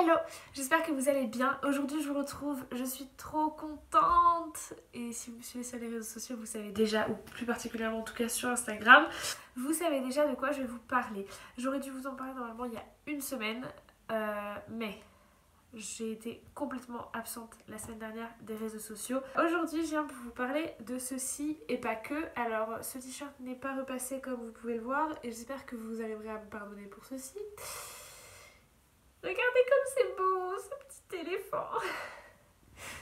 Hello, j'espère que vous allez bien. Aujourd'hui je vous retrouve, je suis trop contente. Et si vous me suivez sur les réseaux sociaux, vous savez déjà, ou plus particulièrement en tout cas sur Instagram, vous savez déjà de quoi je vais vous parler. J'aurais dû vous en parler normalement il y a une semaine, mais j'ai été complètement absente la semaine dernière des réseaux sociaux. Aujourd'hui je viens pour vous parler de ceci et pas que. Alors ce t-shirt n'est pas repassé comme vous pouvez le voir et j'espère que vous arriverez à me pardonner pour ceci. Regardez comme c'est beau, ce petit éléphant.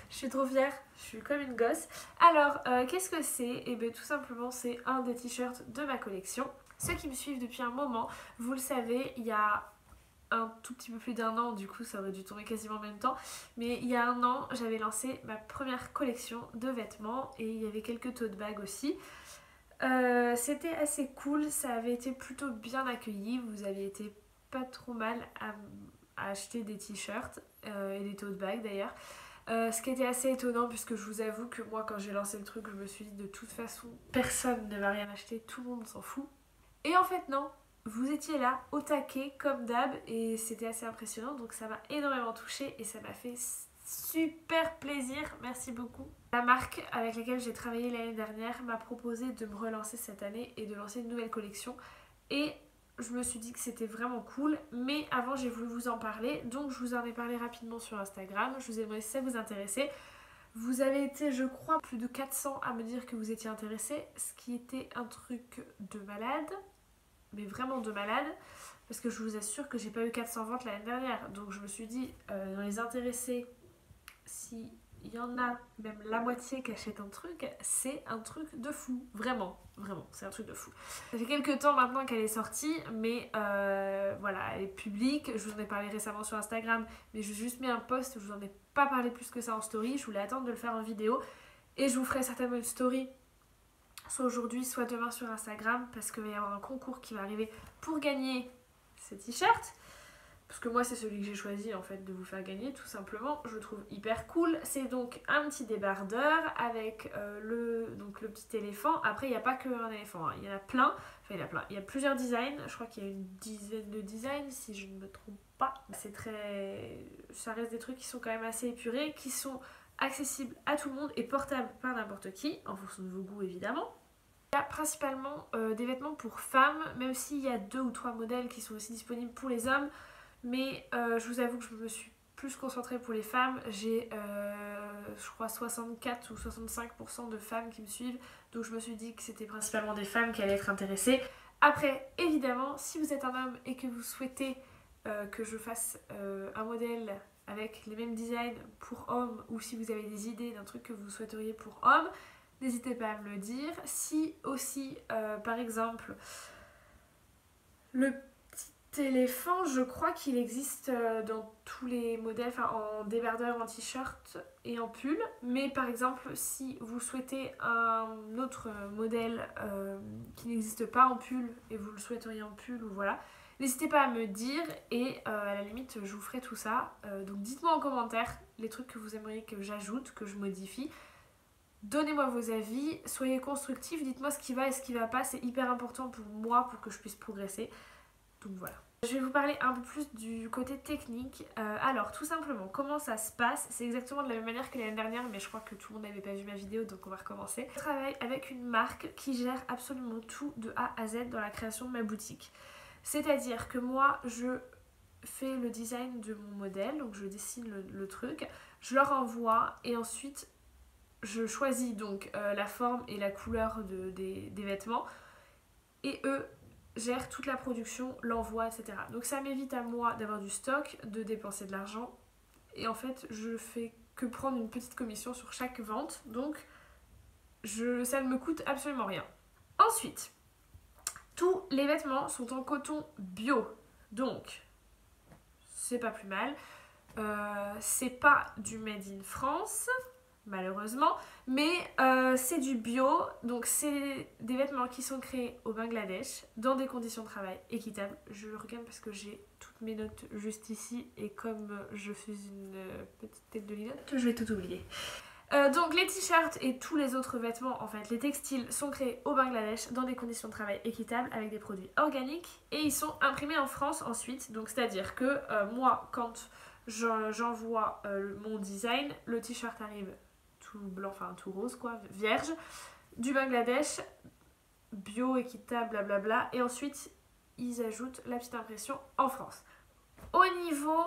Je suis trop fière, je suis comme une gosse. Alors, qu'est-ce que c'est? Eh bien, tout simplement, c'est un des t-shirts de ma collection. Ceux qui me suivent depuis un moment, vous le savez, il y a un tout petit peu plus d'un an, du coup, ça aurait dû tomber quasiment en même temps. Mais il y a un an, j'avais lancé ma première collection de vêtements et il y avait quelques tote bags aussi. C'était assez cool, ça avait été plutôt bien accueilli, vous avez été pas trop mal à acheter des t-shirts et des tote bags d'ailleurs. Ce qui était assez étonnant puisque je vous avoue que moi quand j'ai lancé le truc je me suis dit de toute façon personne ne va rien acheter, tout le monde s'en fout. Et en fait non, vous étiez là au taquet comme d'hab et c'était assez impressionnant, donc ça m'a énormément touchée et ça m'a fait super plaisir, merci beaucoup. La marque avec laquelle j'ai travaillé l'année dernière m'a proposé de me relancer cette année et de lancer une nouvelle collection et je me suis dit que c'était vraiment cool, mais avant j'ai voulu vous en parler, donc je vous en ai parlé rapidement sur Instagram. Je vous ai demandé si ça vous intéressait. Vous avez été, je crois, plus de 400 à me dire que vous étiez intéressés, ce qui était un truc de malade, mais vraiment de malade, parce que je vous assure que j'ai pas eu 400 ventes l'année dernière, donc je me suis dit, dans les intéressés, si il y en a même la moitié qui achète un truc, c'est un truc de fou, vraiment, vraiment, c'est un truc de fou. Ça fait quelques temps maintenant qu'elle est sortie, mais voilà, elle est publique, je vous en ai parlé récemment sur Instagram, mais j'ai juste mis un post, je vous en ai pas parlé plus que ça en story, je voulais attendre de le faire en vidéo, et je vous ferai certainement une story, soit aujourd'hui, soit demain sur Instagram, parce qu'il va y avoir un concours qui va arriver pour gagner ces t-shirts. Parce que moi c'est celui que j'ai choisi en fait de vous faire gagner tout simplement, je le trouve hyper cool. C'est donc un petit débardeur avec le petit éléphant. Après il n'y a pas qu'un éléphant, hein. Il y en a plein, enfin il y a plusieurs designs, je crois qu'il y a une dizaine de designs si je ne me trompe pas. Ça reste des trucs qui sont quand même assez épurés, qui sont accessibles à tout le monde et portables par n'importe qui, en fonction de vos goûts évidemment. Il y a principalement des vêtements pour femmes, même s'il y a 2 ou 3 modèles qui sont aussi disponibles pour les hommes. Mais je vous avoue que je me suis plus concentrée pour les femmes. J'ai, je crois, 64 ou 65% de femmes qui me suivent. Donc je me suis dit que c'était principalement des femmes qui allaient être intéressées. Après, évidemment, si vous êtes un homme et que vous souhaitez que je fasse un modèle avec les mêmes designs pour hommes, ou si vous avez des idées d'un truc que vous souhaiteriez pour hommes, n'hésitez pas à me le dire. Si aussi, par exemple, le éléphant, je crois qu'il existe dans tous les modèles, enfin en débardeur, en t-shirt et en pull. Mais par exemple, si vous souhaitez un autre modèle qui n'existe pas en pull et vous le souhaiteriez en pull, ou voilà, n'hésitez pas à me dire et à la limite, je vous ferai tout ça. Donc dites-moi en commentaire les trucs que vous aimeriez que j'ajoute, que je modifie. Donnez-moi vos avis, soyez constructifs, dites-moi ce qui va et ce qui va pas, c'est hyper important pour moi pour que je puisse progresser. Donc voilà. Je vais vous parler un peu plus du côté technique. Alors tout simplement, comment ça se passe? C'est exactement de la même manière que l'année dernière, mais je crois que tout le monde n'avait pas vu ma vidéo, donc on va recommencer. Je travaille avec une marque qui gère absolument tout de A à Z dans la création de ma boutique. C'est-à-dire que moi, je fais le design de mon modèle, donc je dessine le truc, je leur envoie et ensuite je choisis donc la forme et la couleur des vêtements et eux gèrent toute la production, l'envoi, etc. Donc ça m'évite à moi d'avoir du stock, de dépenser de l'argent et en fait je fais que prendre une petite commission sur chaque vente, donc ça ne me coûte absolument rien. Ensuite, tous les vêtements sont en coton bio, donc c'est pas plus mal. C'est pas du made in France, malheureusement, mais c'est du bio, donc c'est des vêtements qui sont créés au Bangladesh dans des conditions de travail équitables. Je le regarde parce que j'ai toutes mes notes juste ici et comme je suis une petite tête de linotte, je vais tout oublier. Donc les t-shirts et tous les autres vêtements, en fait les textiles sont créés au Bangladesh dans des conditions de travail équitables avec des produits organiques et ils sont imprimés en France ensuite, donc c'est à dire que moi quand j'envoie mon design, le t-shirt arrive tout blanc, enfin tout rose quoi, vierge, du Bangladesh, bio, équitable, blablabla, et ensuite ils ajoutent la petite impression en France. Au niveau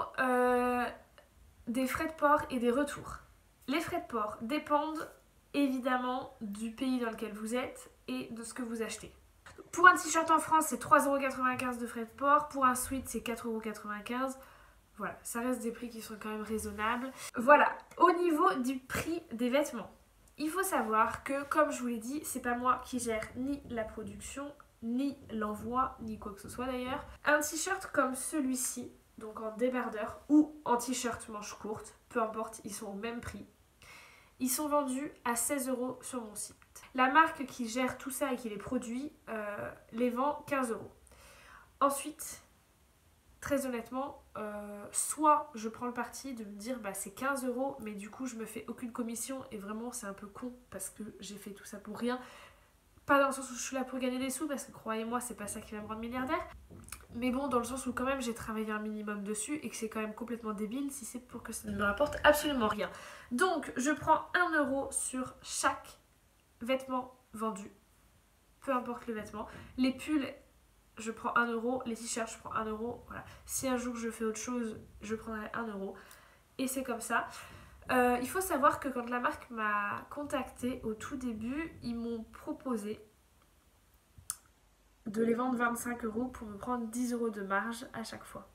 des frais de port et des retours, les frais de port dépendent évidemment du pays dans lequel vous êtes et de ce que vous achetez. Pour un t-shirt en France, c'est 3,95€ de frais de port, pour un sweat, c'est 4,95€. Voilà, ça reste des prix qui sont quand même raisonnables. Voilà, au niveau du prix des vêtements, il faut savoir que, comme je vous l'ai dit, c'est pas moi qui gère ni la production, ni l'envoi, ni quoi que ce soit d'ailleurs. Un t-shirt comme celui-ci, donc en débardeur ou en t-shirt manche courte, peu importe, ils sont au même prix. Ils sont vendus à 16€ sur mon site. La marque qui gère tout ça et qui les produit les vend 15€. Ensuite, très honnêtement, soit je prends le parti de me dire bah c'est 15€, mais du coup je me fais aucune commission et vraiment c'est un peu con parce que j'ai fait tout ça pour rien. Pas dans le sens où je suis là pour gagner des sous, parce que croyez-moi, c'est pas ça qui va me rendre milliardaire. Mais bon, dans le sens où quand même j'ai travaillé un minimum dessus et que c'est quand même complètement débile si c'est pour que ça ne me rapporte absolument rien. Donc je prends 1€ sur chaque vêtement vendu, peu importe le vêtement. Les pulls, je prends 1€, les t-shirts, je prends 1€. Voilà. Si un jour je fais autre chose, je prendrai 1€. Et c'est comme ça. Il faut savoir que quand la marque m'a contactée au tout début, ils m'ont proposé de les vendre 25€ pour me prendre 10€ de marge à chaque fois.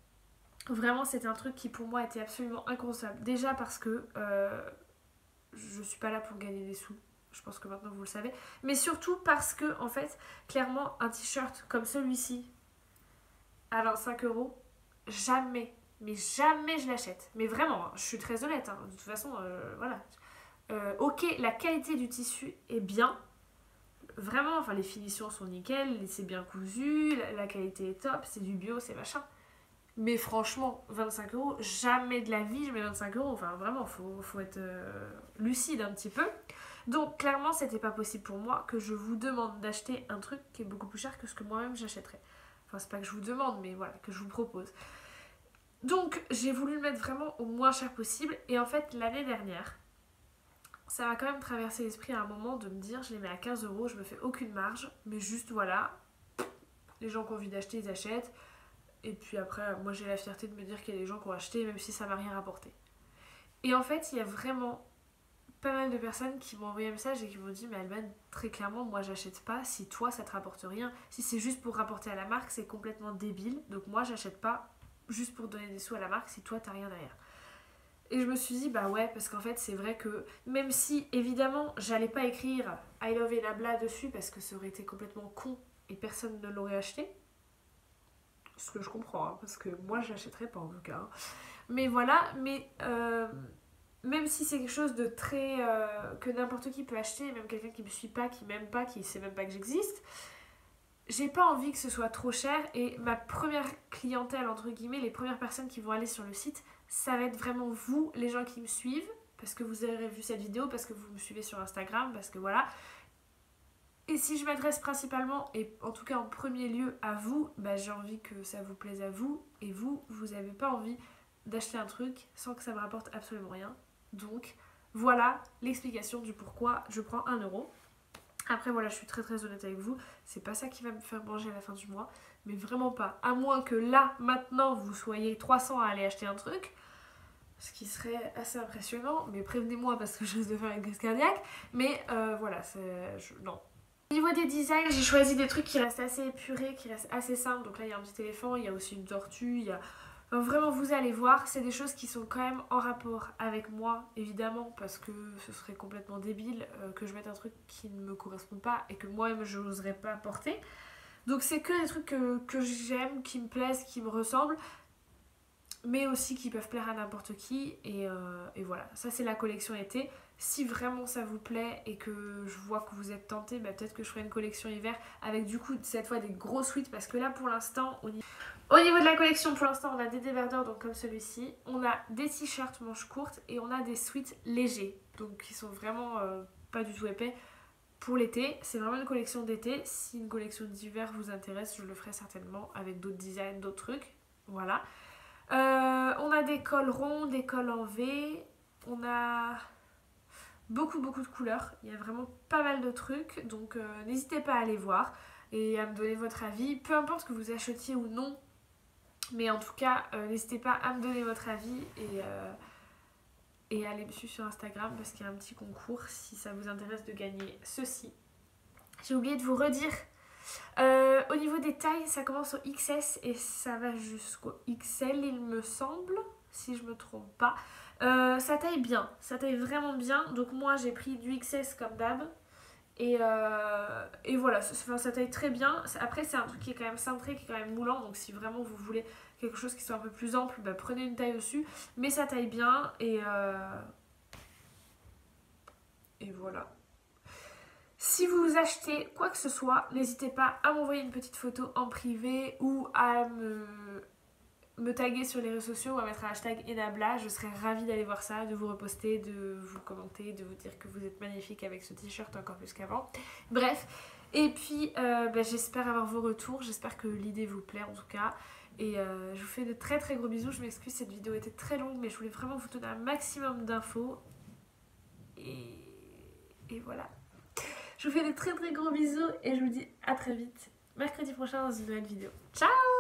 Vraiment, c'était un truc qui pour moi était absolument inconcevable. Déjà parce que je suis pas là pour gagner des sous. Je pense que maintenant vous le savez. Mais surtout parce que, en fait, clairement, un t-shirt comme celui-ci à 25€, jamais, mais jamais je l'achète. Mais vraiment, hein, je suis très honnête. Hein. De toute façon, voilà. Ok, la qualité du tissu est bien. Vraiment, enfin, les finitions sont nickel, c'est bien cousu, la qualité est top, c'est du bio, c'est machin. Mais franchement, 25€, jamais de la vie je mets 25€. Enfin, vraiment, faut être lucide un petit peu. Donc, clairement, c'était pas possible pour moi que je vous demande d'acheter un truc qui est beaucoup plus cher que ce que moi-même j'achèterais. Enfin, c'est pas que je vous demande, mais voilà, que je vous propose. Donc, j'ai voulu le mettre vraiment au moins cher possible. Et en fait, l'année dernière, ça m'a quand même traversé l'esprit à un moment de me dire je les mets à 15€, je me fais aucune marge, mais juste voilà, les gens qui ont envie d'acheter, ils achètent. Et puis après, moi j'ai la fierté de me dire qu'il y a des gens qui ont acheté, même si ça m'a rien rapporté. Et en fait, il y a vraiment pas mal de personnes qui m'ont envoyé un message et qui m'ont dit mais Alban, très clairement, moi j'achète pas si toi ça te rapporte rien. Si c'est juste pour rapporter à la marque, c'est complètement débile. Donc moi j'achète pas juste pour donner des sous à la marque si toi t'as rien derrière. Et je me suis dit, bah ouais, parce qu'en fait, c'est vrai que même si, évidemment, j'allais pas écrire I love Enabla dessus parce que ça aurait été complètement con et personne ne l'aurait acheté. Ce que je comprends, hein, parce que moi, je l'achèterais pas en tout cas. Hein. Mais voilà, mais même si c'est quelque chose de très. Que n'importe qui peut acheter, même quelqu'un qui me suit pas, qui m'aime pas, qui sait même pas que j'existe, j'ai pas envie que ce soit trop cher et ma première clientèle, entre guillemets, les premières personnes qui vont aller sur le site, ça va être vraiment vous, les gens qui me suivent, parce que vous aurez vu cette vidéo, parce que vous me suivez sur Instagram, parce que voilà. Et si je m'adresse principalement, et en tout cas en premier lieu à vous, bah j'ai envie que ça vous plaise à vous, et vous, vous n'avez pas envie d'acheter un truc sans que ça me rapporte absolument rien. Donc voilà l'explication du pourquoi je prends 1€. Après voilà, je suis très très honnête avec vous, c'est pas ça qui va me faire manger à la fin du mois, mais vraiment pas. À moins que là, maintenant, vous soyez 300 à aller acheter un truc, ce qui serait assez impressionnant, mais prévenez-moi parce que je risque de faire une crise cardiaque. Mais voilà, non. Au niveau des designs, j'ai choisi des trucs qui restent assez épurés, qui restent assez simples. Donc là, il y a un petit éléphant, il y a aussi une tortue, il y a... Enfin, vraiment, vous allez voir, c'est des choses qui sont quand même en rapport avec moi, évidemment, parce que ce serait complètement débile que je mette un truc qui ne me correspond pas et que moi-même, je n'oserais pas porter. Donc c'est que des trucs que j'aime, qui me plaisent, qui me ressemblent, mais aussi qui peuvent plaire à n'importe qui. Et voilà, ça c'est la collection été. Si vraiment ça vous plaît et que je vois que vous êtes tentés, bah peut-être que je ferai une collection hiver avec du coup cette fois des gros sweats, parce que là pour l'instant, au niveau de la collection, pour l'instant on a des débardeurs donc comme celui-ci, on a des t-shirts manches courtes et on a des sweats légers, donc qui sont vraiment pas du tout épais. Pour l'été, c'est vraiment une collection d'été. Si une collection d'hiver vous intéresse, je le ferai certainement avec d'autres designs, d'autres trucs. Voilà. On a des cols ronds, des cols en V. On a beaucoup de couleurs. Il y a vraiment pas mal de trucs. Donc n'hésitez pas à aller voir et à me donner votre avis. Peu importe que vous achetiez ou non. Mais en tout cas, n'hésitez pas à me donner votre avis et à aller me suivre sur Instagram parce qu'il y a un petit concours si ça vous intéresse de gagner ceci. J'ai oublié de vous redire, au niveau des tailles, ça commence au XS et ça va jusqu'au XL, il me semble, si je me trompe pas. Ça taille bien, ça taille vraiment bien. Donc moi j'ai pris du XS comme d'hab. Et voilà, ça taille très bien. Après, c'est un truc qui est quand même cintré, qui est quand même moulant. Donc, si vraiment vous voulez quelque chose qui soit un peu plus ample, bah, prenez une taille au-dessus. Mais ça taille bien. Et voilà. Si vous achetez quoi que ce soit, n'hésitez pas à m'envoyer une petite photo en privé ou à me taguer sur les réseaux sociaux ou à mettre un hashtag Enabla. Je serais ravie d'aller voir ça, de vous reposter, de vous commenter, de vous dire que vous êtes magnifique avec ce t-shirt encore plus qu'avant. Bref, et puis j'espère avoir vos retours, j'espère que l'idée vous plaît en tout cas. Et je vous fais de très gros bisous, je m'excuse, cette vidéo était très longue mais je voulais vraiment vous donner un maximum d'infos. Et voilà. Je vous fais de très gros bisous et je vous dis à très vite mercredi prochain dans une nouvelle vidéo. Ciao!